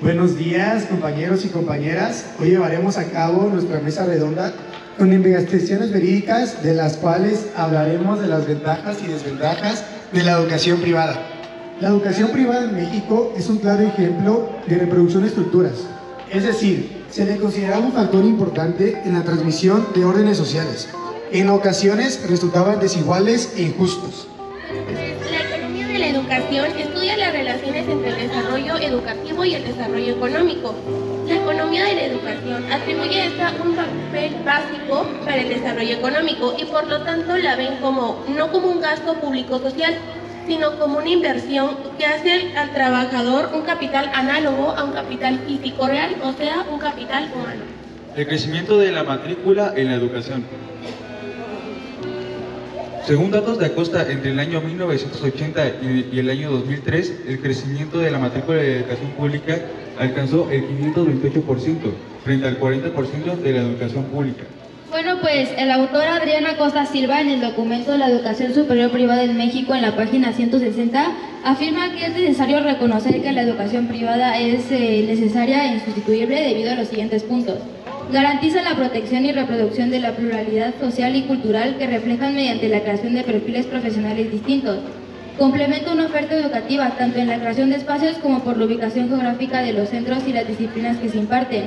Buenos días, compañeros y compañeras. Hoy llevaremos a cabo nuestra mesa redonda con investigaciones verídicas de las cuales hablaremos de las ventajas y desventajas de la educación privada. La educación privada en México es un claro ejemplo de reproducción de estructuras, es decir, se le considera un factor importante en la transmisión de órdenes sociales. En ocasiones resultaban desiguales e injustos. La economía de la educación estudia las relaciones entre el desarrollo educativo y el desarrollo económico. La economía de la educación atribuye a esta un papel básico para el desarrollo económico y por lo tanto la ven no como un gasto público social, sino como una inversión que hace al trabajador un capital análogo a un capital físico real, o sea, un capital humano. El crecimiento de la matrícula en la educación. Según datos de Acosta, entre el año 1980 y el año 2003, el crecimiento de la matrícula de educación pública alcanzó el 528%, frente al 40% de la educación pública. Bueno, pues el autor Adrián Acosta Silva, en el documento La Educación Superior Privada en México, en la página 160, afirma que es necesario reconocer que la educación privada es necesaria e insustituible debido a los siguientes puntos. Garantiza la protección y reproducción de la pluralidad social y cultural que reflejan mediante la creación de perfiles profesionales distintos. Complementa una oferta educativa tanto en la creación de espacios como por la ubicación geográfica de los centros y las disciplinas que se imparten.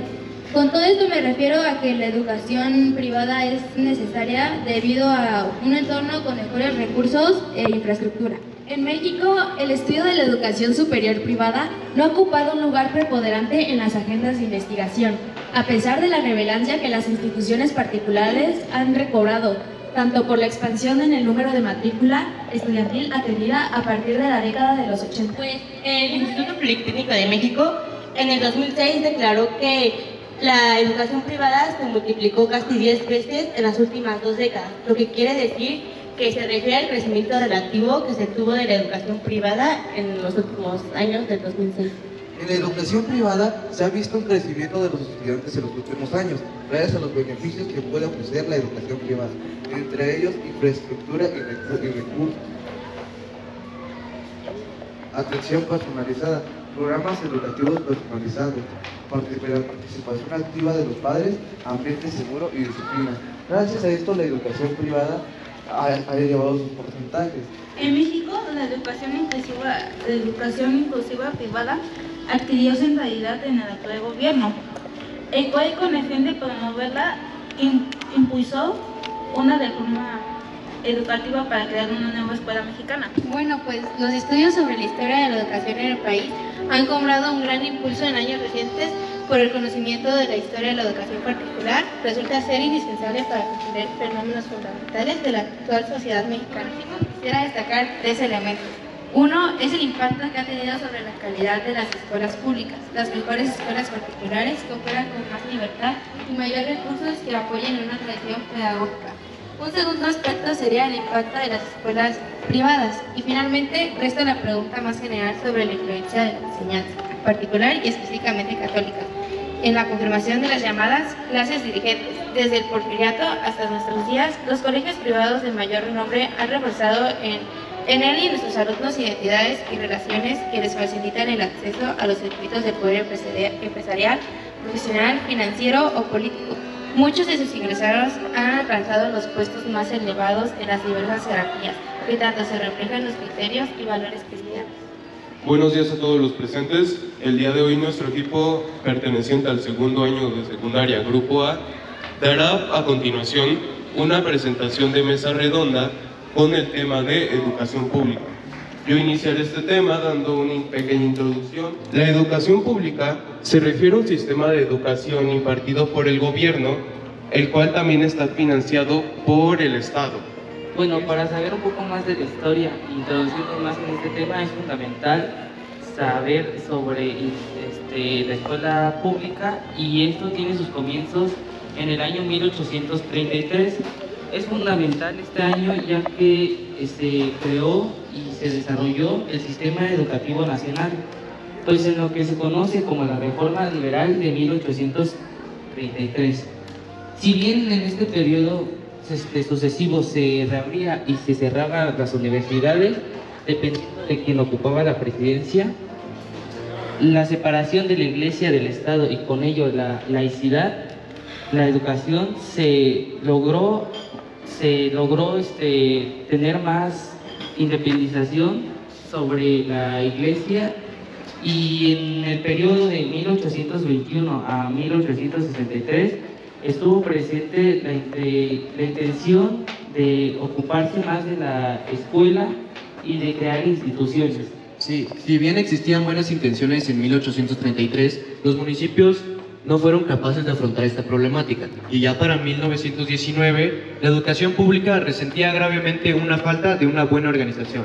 Con todo esto me refiero a que la educación privada es necesaria debido a un entorno con mejores recursos e infraestructura. En México, el estudio de la educación superior privada no ha ocupado un lugar preponderante en las agendas de investigación, a pesar de la relevancia que las instituciones particulares han recobrado, tanto por la expansión en el número de matrícula estudiantil atendida a partir de la década de los 80. Pues el Instituto Politécnico de México en el 2006 declaró que la educación privada se multiplicó casi 10 veces en las últimas 2 décadas, lo que quiere decir que se refiere al crecimiento relativo que se tuvo de la educación privada en los últimos años del 2006. En la educación privada se ha visto un crecimiento de los estudiantes en los últimos años, gracias a los beneficios que puede ofrecer la educación privada, entre ellos infraestructura y recursos, atención personalizada, programas educativos personalizados, participación activa de los padres, ambiente seguro y disciplina. Gracias a esto la educación privada ha elevado sus porcentajes. En México, la educación inclusiva privada adquirió centralidad en el actual gobierno, el cual con el fin de promoverla impulsó una reforma educativa para crear una nueva escuela mexicana. Bueno, pues los estudios sobre la historia de la educación en el país han cobrado un gran impulso en años recientes por el conocimiento de la historia de la educación particular. Resulta ser indispensable para comprender fenómenos fundamentales de la actual sociedad mexicana. Quisiera destacar 3 elementos. Uno es el impacto que ha tenido sobre la calidad de las escuelas públicas. Las mejores escuelas particulares que operan con más libertad y mayor recursos que apoyen una tradición pedagógica. Un segundo aspecto sería el impacto de las escuelas privadas. Y finalmente, resta la pregunta más general sobre la influencia de la enseñanza, particular y específicamente católica, en la confirmación de las llamadas clases dirigentes. Desde el Porfiriato hasta nuestros días, los colegios privados de mayor renombre han reforzado en él y nuestros alumnos identidades y relaciones que les facilitan el acceso a los circuitos de poder empresarial, profesional, financiero o político. Muchos de sus ingresados han alcanzado los puestos más elevados en las diversas jerarquías, que tanto se reflejan los criterios y valores cristianos. Buenos días a todos los presentes. El día de hoy nuestro equipo, perteneciente al segundo año de secundaria, Grupo A, dará a continuación una presentación de mesa redonda con el tema de educación pública. Yo iniciaré este tema dando una pequeña introducción. La educación pública se refiere a un sistema de educación impartido por el gobierno, el cual también está financiado por el Estado. Bueno, para saber un poco más de la historia, introducirnos más en este tema, es fundamental saber sobre la escuela pública, y esto tiene sus comienzos en el año 1833. Es fundamental este año ya que se creó y se desarrolló el Sistema Educativo Nacional, pues en lo que se conoce como la Reforma Liberal de 1833. Si bien en este periodo sucesivo se reabría y se cerraba las universidades, dependiendo de quien ocupaba la presidencia, la separación de la Iglesia del Estado y con ello la laicidad, la educación se logró tener más independización sobre la Iglesia, y en el periodo de 1821 a 1863 estuvo presente la intención de ocuparse más de la escuela y de crear instituciones. Sí, si bien existían buenas intenciones en 1833, los municipios no fueron capaces de afrontar esta problemática, y ya para 1919 la educación pública resentía gravemente una falta de una buena organización.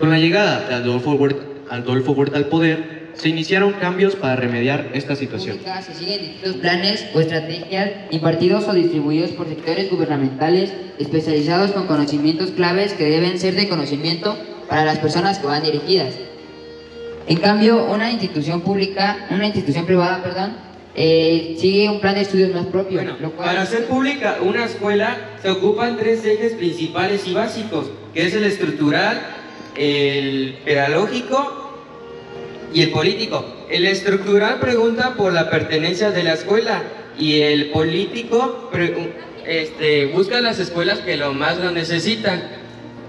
Con la llegada de Adolfo Huerta al poder, se iniciaron cambios para remediar esta situación. Se siguen distintos planes o estrategias impartidos o distribuidos por sectores gubernamentales especializados con conocimientos claves que deben ser de conocimiento para las personas que van dirigidas. En cambio, una institución privada, sigue un plan de estudios más propio. Bueno, para hacer pública una escuela se ocupan tres ejes principales y básicos, que es el estructural, el pedagógico y el político. El estructural pregunta por la pertenencia de la escuela, y el político busca las escuelas que lo más lo necesitan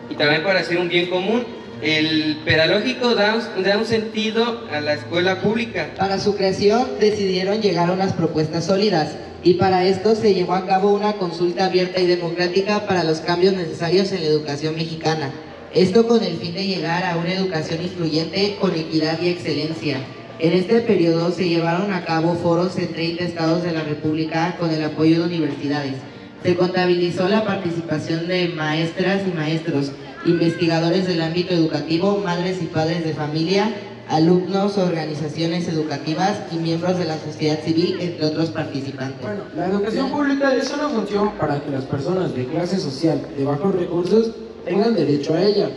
y también para hacer un bien común. El pedagógico da un sentido a la escuela pública. Para su creación decidieron llegar a unas propuestas sólidas, y para esto se llevó a cabo una consulta abierta y democrática para los cambios necesarios en la educación mexicana. Esto con el fin de llegar a una educación influyente con equidad y excelencia. En este periodo se llevaron a cabo foros en 30 estados de la República con el apoyo de universidades. Se contabilizó la participación de maestras y maestros, investigadores del ámbito educativo, madres y padres de familia, alumnos, organizaciones educativas y miembros de la sociedad civil, entre otros participantes. Bueno, la educación pública es una función para que las personas de clase social de bajos recursos tengan derecho a ella.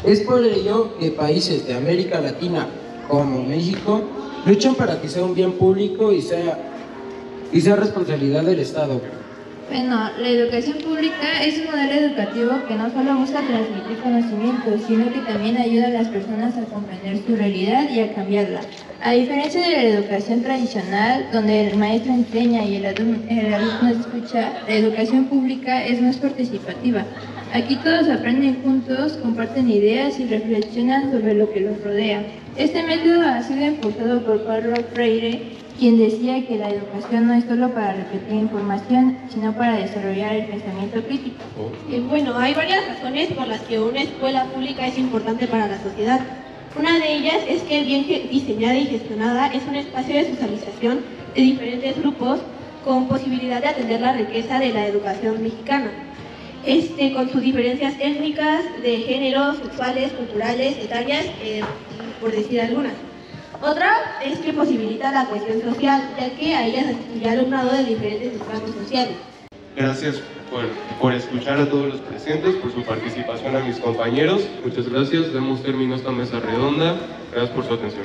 Es por ello que países de América Latina, como México, luchan para que sea un bien público y sea responsabilidad del Estado. Bueno, la educación pública es un modelo educativo que no solo busca transmitir conocimientos, sino que también ayuda a las personas a comprender su realidad y a cambiarla. A diferencia de la educación tradicional, donde el maestro enseña y el alumno escucha, la educación pública es más participativa. Aquí todos aprenden juntos, comparten ideas y reflexionan sobre lo que los rodea. Este método ha sido impulsado por Paulo Freire, quien decía que la educación no es solo para repetir información, sino para desarrollar el pensamiento crítico. Bueno, hay varias razones por las que una escuela pública es importante para la sociedad. Una de ellas es que bien diseñada y gestionada es un espacio de socialización de diferentes grupos con posibilidad de atender la riqueza de la educación mexicana. Con sus diferencias étnicas, de género, sexuales, culturales, etarias, por decir algunas. Otra es que posibilita la cohesión social, ya que a ellas asistiría alumnado de diferentes estratos sociales. Gracias por escuchar a todos los presentes, por su participación a mis compañeros. Muchas gracias, damos término a esta mesa redonda. Gracias por su atención.